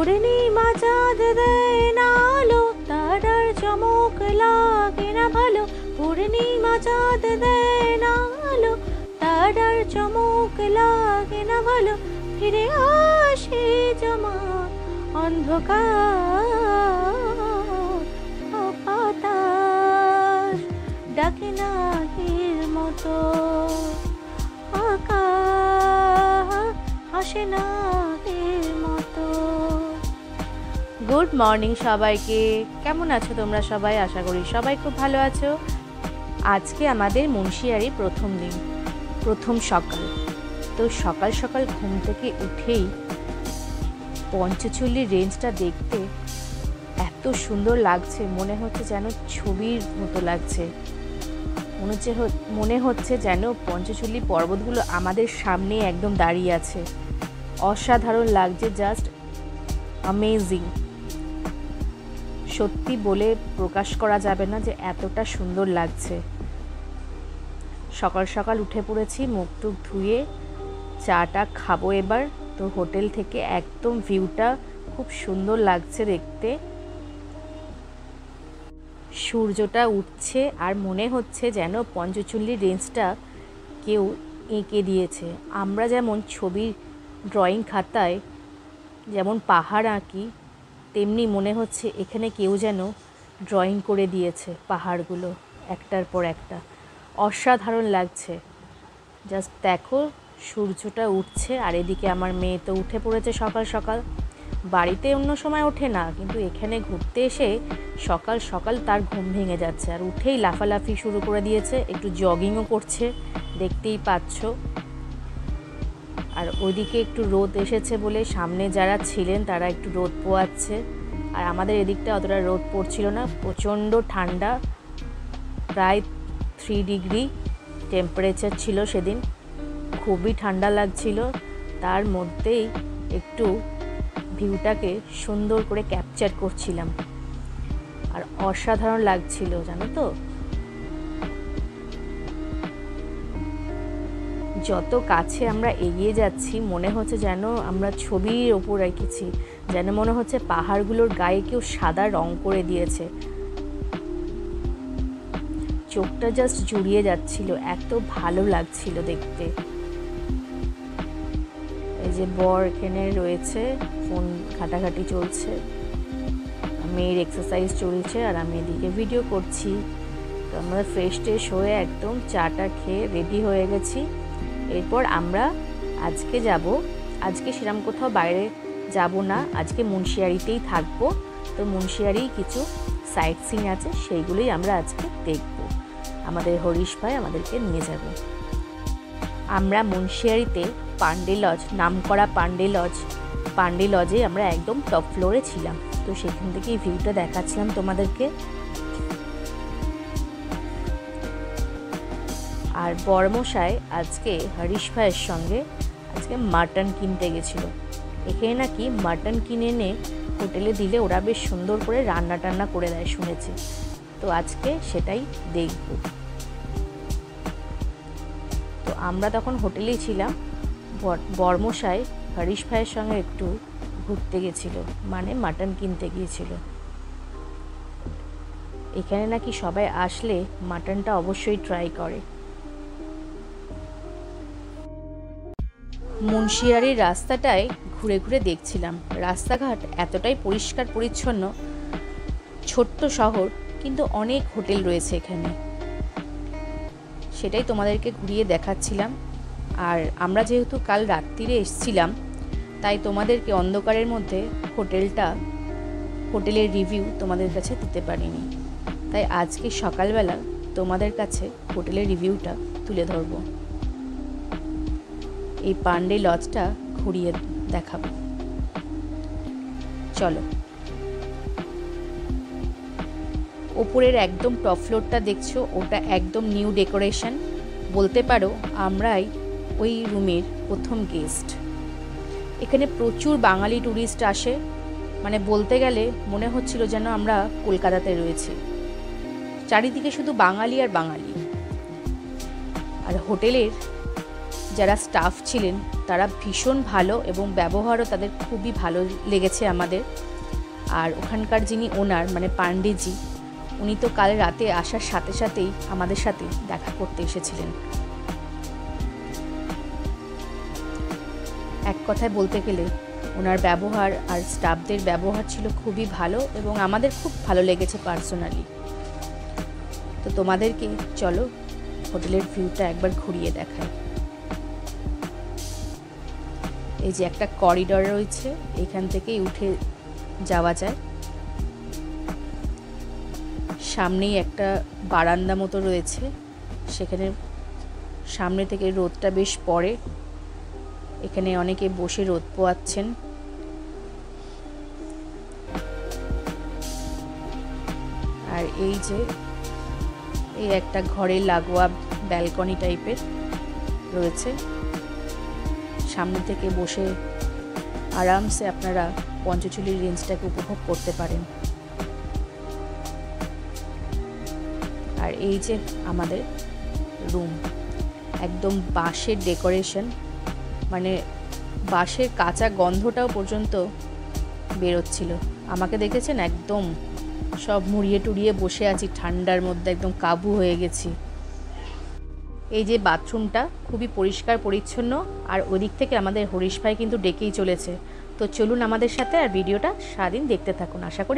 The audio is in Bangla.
পূর্ণিমা চাঁদ দেয় না আলো, তারার চমক লাগে না ভালো। পূর্ণিমা চাঁদ দেয় না আলো, তারার চমক লাগে না ভালো। ফিরে আসে জমা অন্ধকার, বাতাস ডাকে না হির মতো, আকাশ আসে না হির মতো। গুড মর্নিং সবাইকে, কেমন আছো তোমরা সবাই? আশা করি সবাই খুব ভালো আছো। আজকে আমাদের মুন্সিয়ারি প্রথম দিন, প্রথম সকাল। তো সকাল সকাল ঘুম থেকে উঠেই পঞ্চচল্লির রেঞ্জটা দেখতে এত সুন্দর লাগছে, মনে হচ্ছে যেন ছবির মতো লাগছে। মনে হচ্ছে যেন পঞ্চচল্লি পর্বতগুলো আমাদের সামনে একদম দাঁড়িয়ে আছে। অসাধারণ লাগছে, জাস্ট অ্যামেজিং। সত্যি বলে প্রকাশ করা যাবে না যে এতটা সুন্দর লাগছে। সকাল সকাল উঠে পড়েছি, মুখ টুক ধুয়ে চাটা খাবো এবার। তো হোটেল থেকে একদম ভিউটা খুব সুন্দর লাগছে দেখতে। সূর্যটা উঠছে আর মনে হচ্ছে যেন পঞ্চচল্লির রেঞ্জটা কেউ এঁকে দিয়েছে। আমরা যেমন ছবির ড্রয়িং খাতায় যেমন পাহাড় আঁকি, তেমনি মনে হচ্ছে এখানে কেউ যেন ড্রয়িং করে দিয়েছে পাহাড়গুলো একটার পর একটা। অসাধারণ লাগছে। জাস্ট দেখো, সূর্যটা উঠছে আর এদিকে আমার মেয়ে তো উঠে পড়েছে সকাল সকাল। বাড়িতে অন্য সময় ওঠে না, কিন্তু এখানে ঘুরতে এসে সকাল সকাল তার ঘুম ভেঙে যাচ্ছে আর উঠেই লাফালাফি শুরু করে দিয়েছে। একটু জগিংও করছে, দেখতেই পাচ্ছ। আর ওইদিকে একটু রোদ এসেছে বলে সামনে যারা ছিলেন তারা একটু রোদ পোয়াচ্ছে। আর আমাদের এদিকটা অতটা রোদ পড়ছিল না, প্রচণ্ড ঠান্ডা, প্রায় 3 ডিগ্রি টেম্পারেচার ছিল সেদিন। খুবই ঠান্ডা লাগছিল, তার মধ্যেই একটু ভিউটাকে সুন্দর করে ক্যাপচার করছিলাম। আর অসাধারণ লাগছিল, জানো তো। যত কাছে আমরা এগিয়ে যাচ্ছি মনে হচ্ছে যেন আমরা ছবির ওপর রেখেছি, যেন মনে হচ্ছে পাহাড়গুলোর গায়ে কেউ সাদা রং করে দিয়েছে। চোখটা জাস্ট জুড়িয়ে যাচ্ছিল, এত ভালো লাগছিল দেখতে। এই যে বর এখানে রয়েছে, ফোন ঘাটাঘাটি চলছে, মেয়ের এক্সারসাইজ চলছে আর আমি এদিকে ভিডিও করছি। তো আমরা ফ্রেশ ট্রেশ হয়ে একদম চাটা খেয়ে রেডি হয়ে গেছি। এরপর আমরা আজকে যাব, আজকে সেরকম কোথাও বাইরে যাব না, আজকে মুন্সিয়ারিতেই থাকবো। তো মুন্সিয়ারি কিছু সাইট সিন আছে, সেইগুলোই আমরা আজকে দেখব। আমাদের হরিশ ভাই আমাদেরকে নিয়ে যাবে। আমরা মুন্সিয়ারিতে পান্ডে লজ, নামকরা পান্ডে লজে আমরা একদম টপ ফ্লোরে ছিলাম। তো সেখান থেকে এই ভিউটা দেখাচ্ছিলাম তোমাদেরকে। আর বড়মশাই আজকে হরিশ ভাইয়ের সঙ্গে আজকে মাটন কিনতে গেছিল। এখানে নাকি মাটন কিনে এনে হোটেলে দিলে ওরা বেশ সুন্দর করে রান্না টান্না করে দেয় শুনেছি। তো আজকে সেটাই দেখব। তো আমরা তখন হোটেলেই ছিলাম, বড়মশাই হরিশ ভাইয়ের সঙ্গে একটু ঘুরতে গেছিল, মানে মাটন কিনতে গিয়েছিল। এখানে নাকি সবাই আসলে মাটনটা অবশ্যই ট্রাই করে। মুন্সিয়ারির রাস্তাটায় ঘুরে ঘুরে দেখছিলাম, রাস্তাঘাট এতটাই পরিষ্কার পরিচ্ছন্ন। ছোট্ট শহর, কিন্তু অনেক হোটেল রয়েছে এখানে, সেটাই তোমাদেরকে ঘুরিয়ে দেখাচ্ছিলাম। আর আমরা যেহেতু কাল রাত্রিরে এসেছিলাম, তাই তোমাদেরকে অন্ধকারের মধ্যে হোটেলের রিভিউ তোমাদের কাছে দিতে পারিনি। তাই আজকে সকালবেলা তোমাদের কাছে হোটেলের রিভিউটা তুলে ধরব। এই পান্ডে লজটা ঘুরিয়ে দেখাবো, চলো। ওপরের একদম টপ ফ্লোরটা দেখছো, ওটা একদম নিউ ডেকোরেশন। বলতে পারো আমরাই ওই রুমের প্রথম গেস্ট। এখানে প্রচুর বাঙালি ট্যুরিস্ট আসে, মানে বলতে গেলে মনে হচ্ছিল যেন আমরা কলকাতাতে রয়েছি। চারিদিকে শুধু বাঙালি আর বাঙালি। আর হোটেলের যারা স্টাফ ছিলেন তারা ভীষণ ভালো এবং ব্যবহারও তাদের খুবই ভালো লেগেছে আমাদের। আর ওখানকার যিনি ওনার মানে পান্ডেজি, উনি তো কাল রাতে আসার সাথে সাথেই আমাদের সাথে দেখা করতে এসেছিলেন। এক কথায় বলতে গেলে ওনার ব্যবহার আর স্টাফদের ব্যবহার ছিল খুবই ভালো এবং আমাদের খুব ভালো লেগেছে পার্সোনালি। তো তোমাদেরকে চলো হোটেলের ভিউটা একবার ঘুরিয়ে দেখাই। এই যে একটা করিডর রয়েছে, এখান থেকেই উঠে যাওয়া যায়। সামনেই একটা বারান্দা মতো রয়েছে, সেখানে সামনে থেকে রোদটা বেশ পড়ে। এখানে অনেকে বসে রোদ পোয়াচ্ছেন। আর এই যে এই একটা ঘরে লাগোয়া ব্যালকনি টাইপের রয়েছে, সামনে থেকে বসে আরামসে আপনারা পঞ্চচুলির রেঞ্জটাকে উপভোগ করতে পারেন। আর এই যে আমাদের রুম, একদম বাঁশের ডেকোরেশন, মানে বাঁশের কাঁচা গন্ধটাও পর্যন্ত বেরোচ্ছিল। আমাকে দেখেছেন একদম সব মুড়িয়ে টুড়িয়ে বসে আছি ঠান্ডার মধ্যে, একদম কাবু হয়ে গেছি। এই যে বাথরুমটা খুবই পরিষ্কার পরিচ্ছন্ন, আর ওদিক থেকে আমাদের হরিশ ভাই কিন্তু ডেকেই চলেছে। তো চলুন আমাদের সাথে, আর ভিডিওটা সারাদিন দেখতে থাকুন। আশা করি